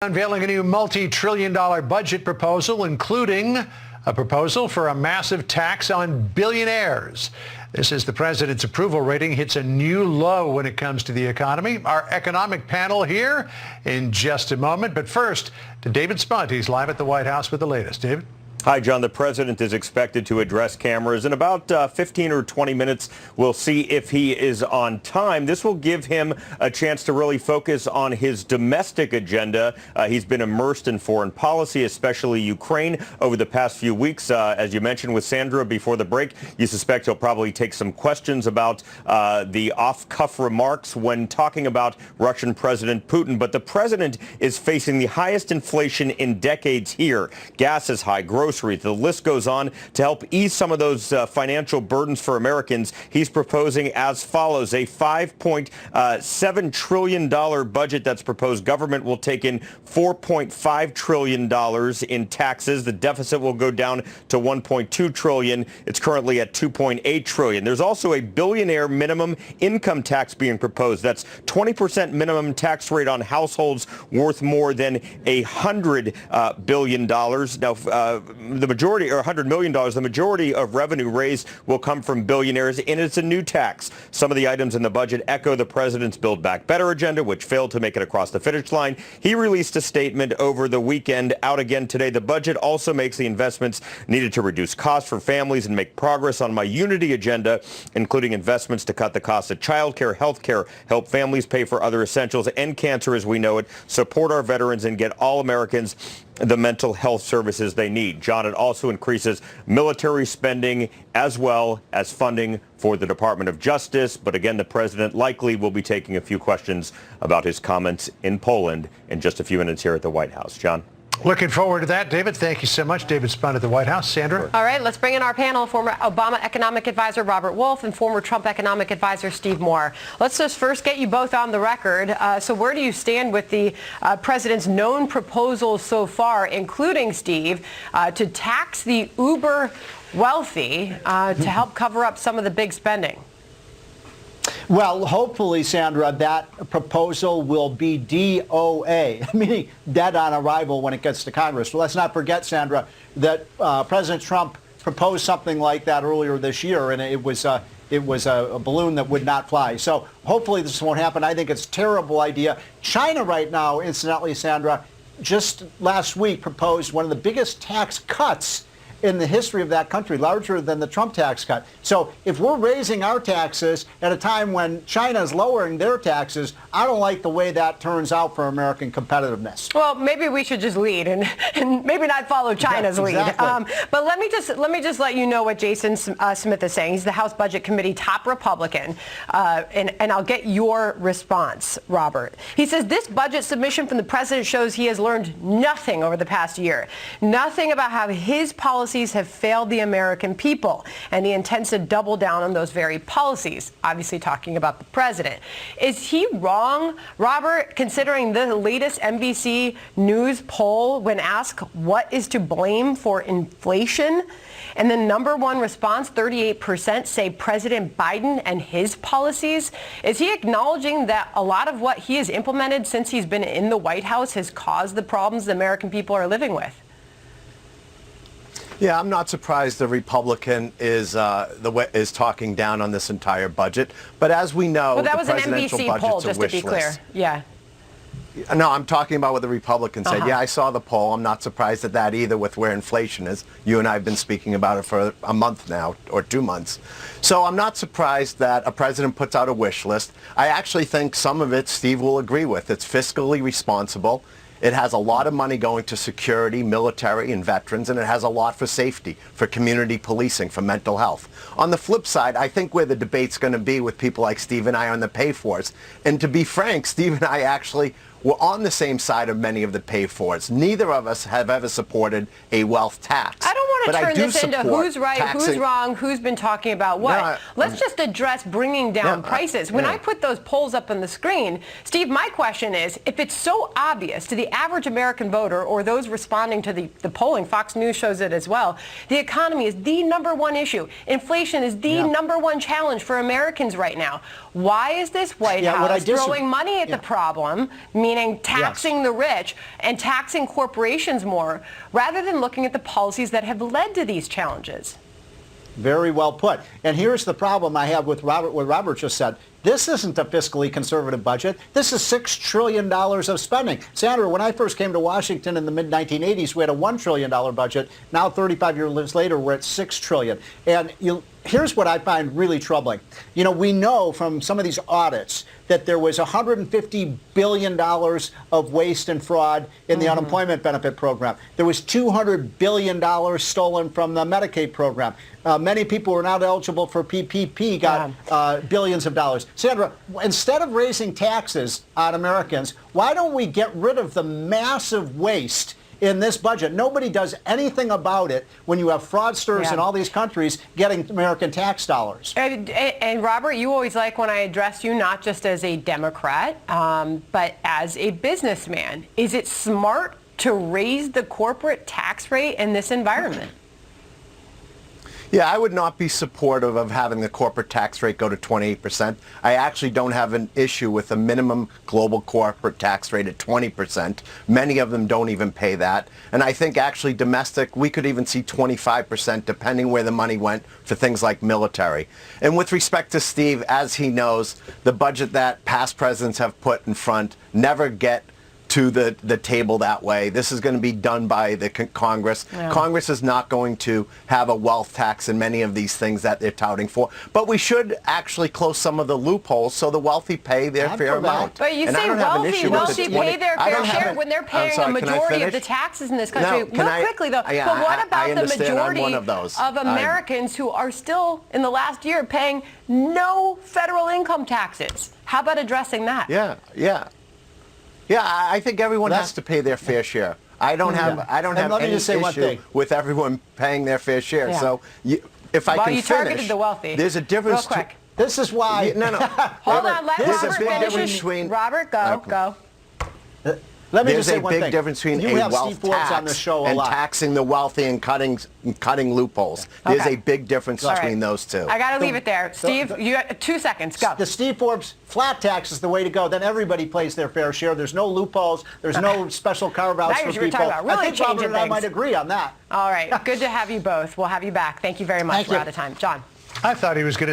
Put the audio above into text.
Unveiling a new multi-trillion-dollar budget proposal, including a proposal for a massive tax on billionaires. This is the president's approval rating hits a new low when it comes to the economy. Our economic panel here in just a moment. But first, to David Spunt. He's live at the White House with the latest. David? Hi, John. The president is expected to address cameras in about 15 or 20 minutes. We'll see if he is on time. This will give him a chance to really focus on his domestic agenda. He's been immersed in foreign policy, especially Ukraine, over the past few weeks. As you mentioned with Sandra before the break, you suspect he'll probably take some questions about the off-cuff remarks when talking about Russian President Putin. But the president is facing the highest inflation in decades here. Gas is high, groceries. The list goes on. To help ease some of those financial burdens for Americans, he's proposing as follows: a $5.7 trillion budget that's proposed. Government will take in $4.5 trillion in taxes. The deficit will go down to $1.2 trillion. It's currently at $2.8 trillion. There's also a billionaire minimum income tax being proposed. That's 20% minimum tax rate on households worth more than $100 billion. Now, the majority, or $100 million, the majority of revenue raised will come from billionaires, and it's a new tax. Some of the items in the budget echo the president's Build Back Better agenda, which failed to make it across the finish line. He released a statement over the weekend, out again today. The budget also makes the investments needed to reduce costs for families and make progress on my unity agenda, including investments to cut the cost of child care, health care, help families pay for other essentials, end cancer as we know it, support our veterans, and get all Americans the mental health services they need. John, it also increases military spending as well as funding for the Department of Justice. But again, the president likely will be taking a few questions about his comments in Poland in just a few minutes here at the White House. John? Looking forward to that, David. Thank you so much. David Spunt at the White House. Sandra? All right, let's bring in our panel, former Obama economic advisor Robert Wolf and former Trump economic advisor Steve Moore. Let's just first get you both on the record. So where do you stand with the president's known proposals so far, including, Steve, to tax the uber wealthy to help cover up some of the big spending? Well, hopefully, Sandra, that proposal will be DOA, meaning dead on arrival when it gets to Congress. Well, let's not forget, Sandra, that President Trump proposed something like that earlier this year, and it was a balloon that would not fly. So hopefully this won't happen. I think it's a terrible idea. China right now, incidentally, Sandra, just last week proposed one of the biggest tax cuts in the history of that country, larger than the Trump tax cut. So if we're raising our taxes at a time when China is lowering their taxes, I don't like the way that turns out for American competitiveness. Well, maybe we should just lead and maybe not follow China's lead. But let me just let you know what Jason Smith is saying. He's the House Budget Committee top Republican, and I'll get your response, Robert. He says this budget submission from the president shows he has learned nothing over the past year, nothing about how his policies have failed the American people, and he intends to double down on those very policies, obviously talking about the president. Is he wrong, Robert, considering the latest NBC News poll when asked what is to blame for inflation? And the number one response, 38%, say President Biden and his policies. Is he acknowledging that a lot of what he has implemented since he's been in the White House has caused the problems the American people are living with? Yeah, I'm not surprised the Republican is talking down on this entire budget. But as we know, well, that was the an presidential NBC poll, just to be clear. List. Yeah. No, I'm talking about what the Republicans said. Yeah, I saw the poll. I'm not surprised at that either with where inflation is. You and I have been speaking about it for a month now, or 2 months. So I'm not surprised that a president puts out a wish list. I actually think some of it Steve will agree with. It's fiscally responsible. It has a lot of money going to security, military, and veterans, and it has a lot for safety, for community policing, for mental health. On the flip side, I think where the debate's going to be with people like Steve and I on the pay-fors. And to be frank, Steve and I actually were on the same side of many of the pay-fors. Neither of us have ever supported a wealth tax. I don't want to turn this into who's right, who's wrong, who's been talking about what. No, let's just address bringing down prices. When I put those polls up on the screen, Steve, my question is, if it's so obvious to the average American voter or those responding to the polling, Fox News shows it as well, the economy is the number one issue. Inflation is the number one challenge for Americans right now. Why is this White House throwing money at the problem, meaning taxing the rich and taxing corporations more, rather than looking at the policies that have led to these challenges. Very well put. And here's the problem I have with what Robert just said. This isn't a fiscally conservative budget. This is $6 trillion of spending. Sandra, when I first came to Washington in the mid-1980s, we had a $1 trillion budget. Now, 35 years later, we're at $6 trillion. And here's what I find really troubling. You know, we know from some of these audits that there was $150 billion of waste and fraud in the unemployment benefit program. There was $200 billion stolen from the Medicaid program. Many people who are not eligible for PPP got billions of dollars. Sandra, instead of raising taxes on Americans, why don't we get rid of the massive waste in this budget? Nobody does anything about it when you have fraudsters in all these countries getting American tax dollars. And Robert, you always like when I address you not just as a Democrat, but as a businessman. Is it smart to raise the corporate tax rate in this environment? Yeah, I would not be supportive of having the corporate tax rate go to 28%. I actually don't have an issue with a minimum global corporate tax rate at 20%. Many of them don't even pay that. And I think actually domestic, we could even see 25% depending where the money went for things like military. And with respect to Steve, as he knows, the budget that past presidents have put in front never get to the table that way. This is going to be done by the Congress. Yeah. Congress is not going to have a wealth tax in many of these things that they're touting for. But we should actually close some of the loopholes so the wealthy pay their fair amount. But you say wealthy pay their fair share when they're paying a majority of the taxes in this country. Real quickly, though, but what about the majority of Americans who are still, in the last year, paying no federal income taxes? How about addressing that? Yeah, I think everyone has to pay their fair share. I don't have any issue with everyone paying their fair share. Yeah. So if I can finish, targeted the wealthy. There's a difference. Real quick. This is why. Hold on. Let Robert finish. Robert, go. Let me just say one thing. There's a big difference between a wealth tax and taxing the wealthy and cutting loopholes. There's a big difference between those two. I got to leave it there. Steve, you got 2 seconds. Go. The Steve Forbes flat tax is the way to go. Then everybody pays their fair share. There's no loopholes. There's no special carve-outs for people. I think Robert and I might agree on that. All right. Good to have you both. We'll have you back. Thank you very much. We're out of time. John. I thought he was going to